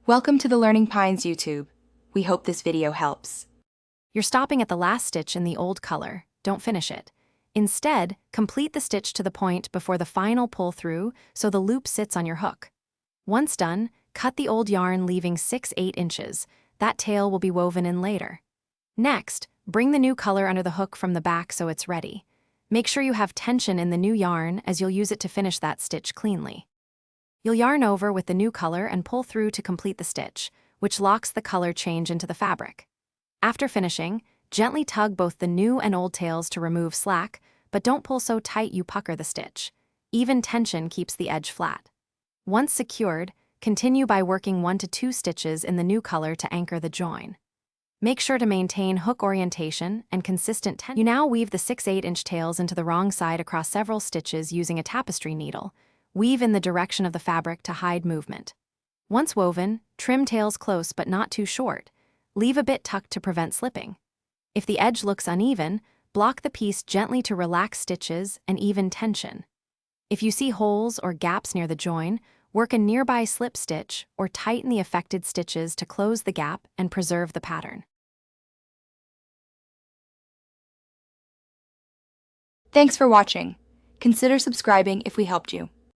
Welcome to the Learning Pines YouTube. We hope this video helps. You're stopping at the last stitch in the old color. Don't finish it. Instead, complete the stitch to the point before the final pull through so the loop sits on your hook. Once done, cut the old yarn leaving 6/8 inches. That tail will be woven in later. Next, bring the new color under the hook from the back so it's ready. Make sure you have tension in the new yarn as you'll use it to finish that stitch cleanly. You'll yarn over with the new color and pull through to complete the stitch, which locks the color change into the fabric. After finishing, gently tug both the new and old tails to remove slack, but don't pull so tight you pucker the stitch. Even tension keeps the edge flat. Once secured, continue by working 1 to 2 stitches in the new color to anchor the join. Make sure to maintain hook orientation and consistent tension. You now weave the 6/8 inch tails into the wrong side across several stitches using a tapestry needle. Weave in the direction of the fabric to hide movement. Once woven, trim tails close but not too short. Leave a bit tucked to prevent slipping. If the edge looks uneven, block the piece gently to relax stitches and even tension. If you see holes or gaps near the join, work a nearby slip stitch or tighten the affected stitches to close the gap and preserve the pattern. Thanks for watching. Consider subscribing if we helped you.